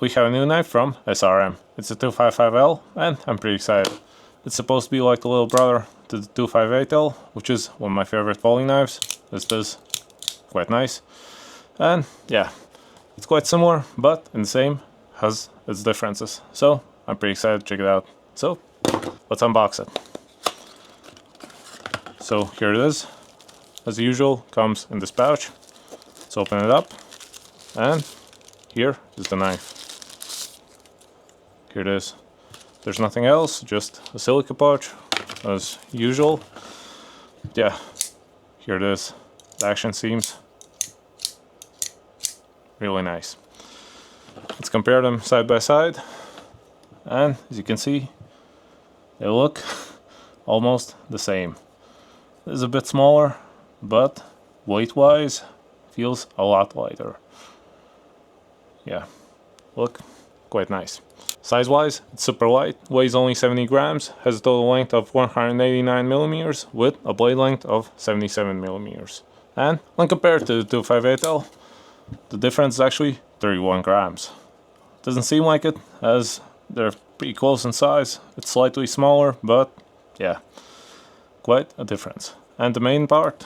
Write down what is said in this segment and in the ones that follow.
we have a new knife from SRM. It's a 255L and I'm pretty excited. It's supposed to be like the little brother to the 258L, which is one of my favorite folding knives. This is quite nice. And yeah, it's quite similar, but in the same has its differences. So I'm pretty excited to check it out. So let's unbox it. So here it is. As usual, comes in this pouch. Let's open it up. And here is the knife. Here it is. There's nothing else, just a silica pouch as usual. Yeah, here it is. The action seems really nice. Let's compare them side by side. And as you can see, they look almost the same. This is a bit smaller, but weight-wise feels a lot lighter. Yeah, look, quite nice. Size-wise, it's super light, weighs only 70 grams, has a total length of 189 millimeters with a blade length of 77 millimeters. And when compared to the 258L, the difference is actually 31 grams. Doesn't seem like it, as they're pretty close in size. It's slightly smaller, but yeah, quite a difference. And the main part,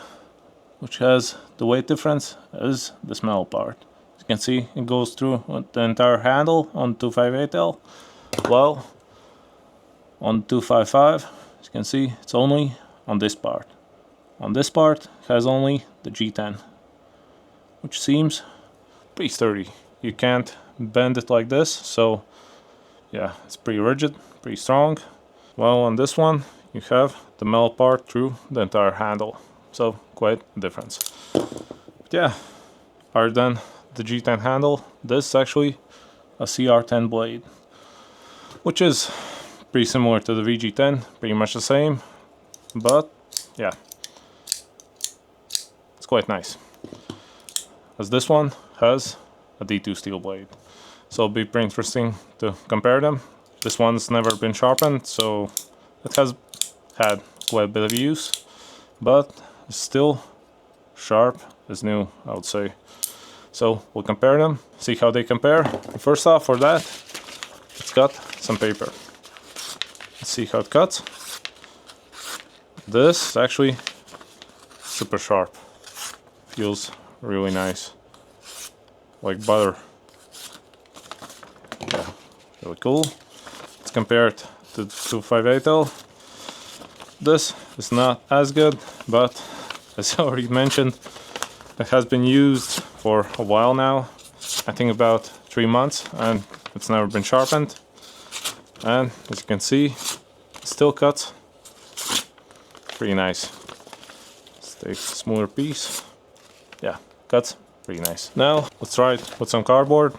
which has the weight difference, is the smell part. As you can see, it goes through the entire handle on 258L, while on 255, as you can see, it's only on this part. On this part, it has only the G10, which seems pretty sturdy. You can't bend it like this, so yeah, it's pretty rigid, pretty strong. While on this one, you have the metal part through the entire handle, so quite a difference. But yeah, other than the G10 handle, this is actually a CR10 blade, which is pretty similar to the VG10, pretty much the same, but yeah, it's quite nice. As this one has a D2 steel blade, so it'll be pretty interesting to compare them. This one's never been sharpened, so it has had quite a bit of use, but it's still sharp as new, I would say. So we'll compare them, see how they compare. First off, for that, let's cut some paper. Let's see how it cuts. This is actually super sharp. Feels really nice, like butter. Yeah, really cool. Let's compare it to the 258L. This is not as good, but as I already mentioned, it has been used for a while now. I think about 3 months, and it's never been sharpened. And as you can see, it still cuts pretty nice. Let's take a smaller piece. Yeah, cuts pretty nice. Now let's try it with some cardboard.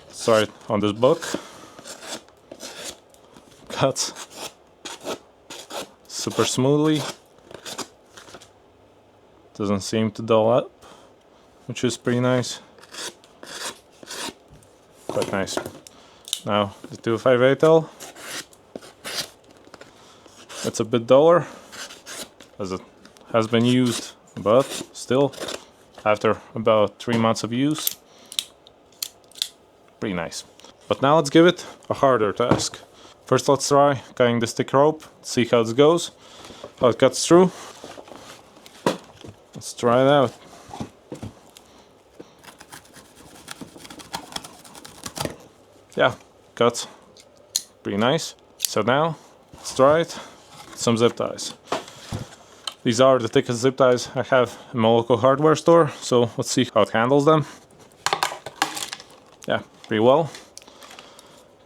Let's try it on this book. Cuts super smoothly. Doesn't seem to dull up, which is pretty nice. Quite nice. Now the 258L. It's a bit duller, as it has been used, but still, after about 3 months of use, pretty nice. But now let's give it a harder task. First, let's try cutting the stick rope, see how this goes, how it cuts through. Let's try it out. Yeah, cuts pretty nice. So now, let's try it with some zip ties. These are the thickest zip ties I have in my local hardware store, so let's see how it handles them. Yeah, pretty well.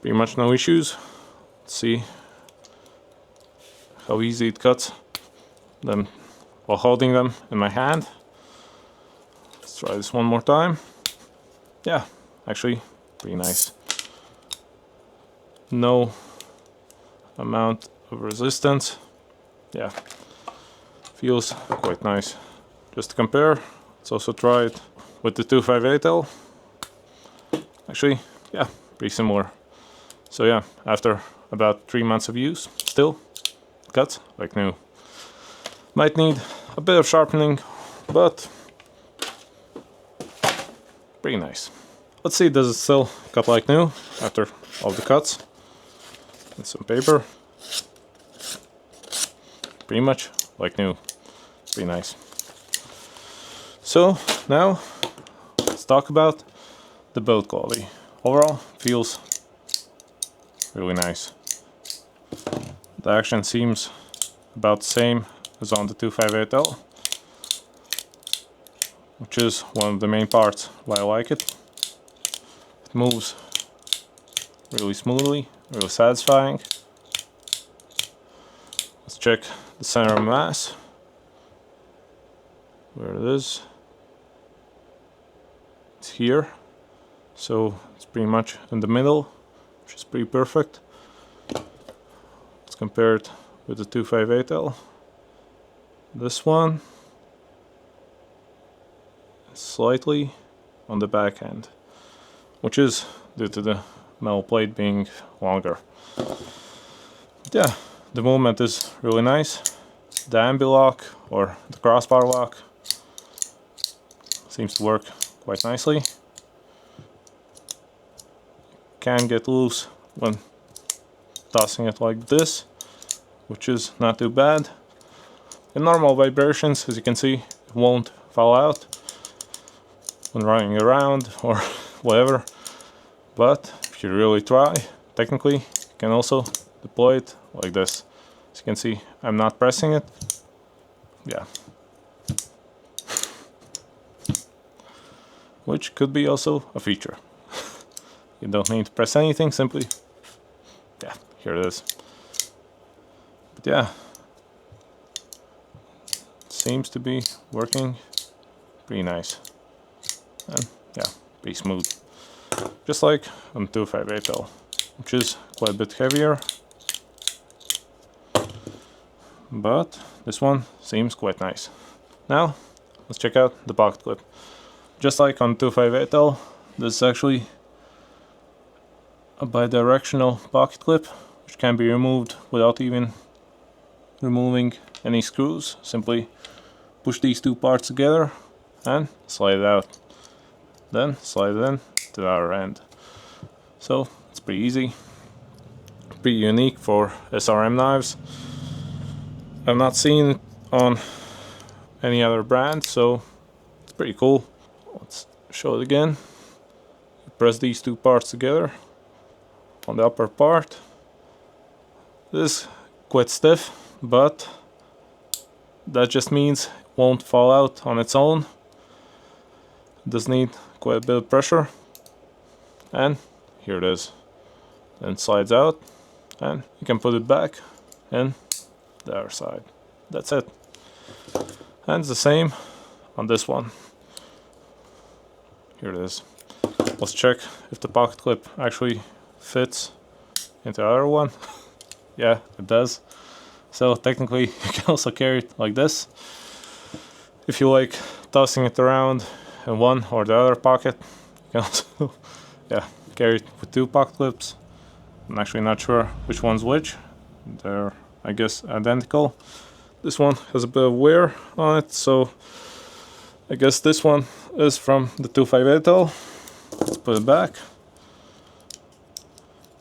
Pretty much no issues. Let's see how easy it cuts them while holding them in my hand. Let's try this one more time. Yeah, actually pretty nice. No amount of resistance. Yeah, feels quite nice. Just to compare, let's also try it with the 258L. Actually, yeah, pretty similar. So yeah, after about 3 months of use, still cuts like new. Might need a bit of sharpening, but pretty nice. let's see, does it still cut like new after all the cuts? And some paper. Pretty much like new. Pretty nice. So now let's talk about the build quality. Overall, feels really nice. The action seems about the same as on the 255L, which is one of the main parts why I like it. It moves really smoothly, really satisfying. Let's check the center of mass, where it is. It's here, so it's pretty much in the middle, which is pretty perfect. Let's compare it with the 258L. This one is slightly on the back end, which is due to the metal plate being longer. Yeah, the movement is really nice. The Ambi-Lock or the crossbar lock seems to work quite nicely. Can get loose when tossing it like this, which is not too bad. In normal vibrations, as you can see, it won't fall out when running around or whatever. But if you really try, technically, you can also deploy it like this. As you can see, I'm not pressing it. Yeah. Which could be also a feature. You don't need to press anything, simply, yeah, here it is. But yeah, it seems to be working pretty nice. And yeah, pretty smooth. Just like on 258L, which is quite a bit heavier. But this one seems quite nice. Now, let's check out the pocket clip. Just like on 258L, this is actually a bidirectional pocket clip, which can be removed without even removing any screws. Simply push these two parts together and slide it out. Then slide it in to the other end. So it's pretty easy, pretty unique for SRM knives. I've not seen it on any other brand, so it's pretty cool. Let's show it again. You press these two parts together on the upper part. This is quite stiff, but that just means it won't fall out on its own. It does need quite a bit of pressure, and here it is. Then it slides out, and you can put it back in the other side. That's it. And it's the same on this one. Here it is. Let's check if the pocket clip actually fits into the other one. Yeah, it does. So technically you can also carry it like this. If you like tossing it around in one or the other pocket, you can also yeah, carry it with two pocket clips. I'm actually not sure which one's which. They're, I guess, identical. This one has a bit of wear on it, so I guess this one is from the 258L. Let's put it back.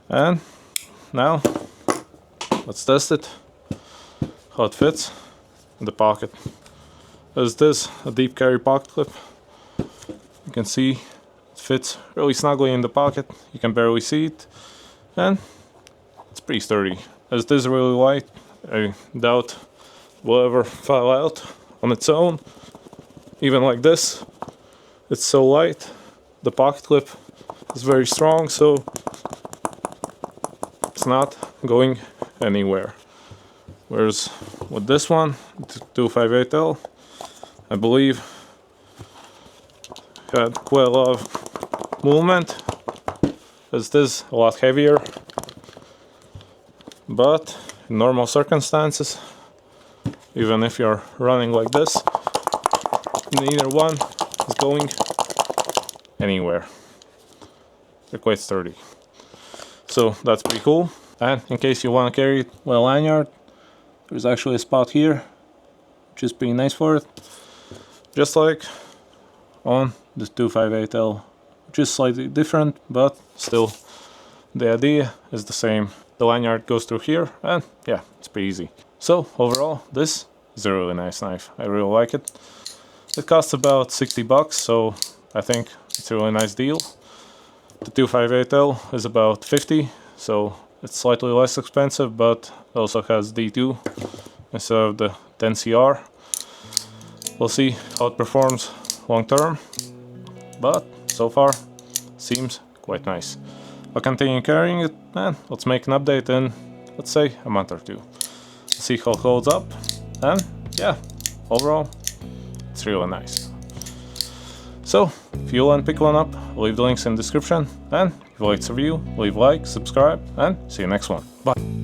And now let's test it, how it fits in the pocket. Is this a deep carry pocket clip? You can see it fits really snugly in the pocket. You can barely see it, and it's pretty sturdy. As this is really light, I doubt will ever fall out on its own. Even like this, it's so light. The pocket clip is very strong, so it's not going anywhere. Whereas with this one, the 258L, I believe had quite a lot of movement, as this is a lot heavier. But in normal circumstances, even if you're running like this, neither one is going anywhere. They're quite sturdy. So that's pretty cool. And in case you want to carry it with a lanyard, there's actually a spot here, which is pretty nice for it. Just like on the 258L which is slightly different, but still the idea is the same. The lanyard goes through here, and yeah, it's pretty easy. So overall, this is a really nice knife. I really like it. It costs about 60 bucks, so I think it's a really nice deal. The 255L is about 50, so it's slightly less expensive, but it also has D2 instead of the 10CR. We'll see how it performs long term, but so far seems quite nice. I'll continue carrying it, and let's make an update in, let's say, a month or two. See how it holds up, and yeah, overall, it's really nice. So, if you want to pick one up, leave the links in the description, and if you like this review, leave a like, subscribe, and see you next one. Bye!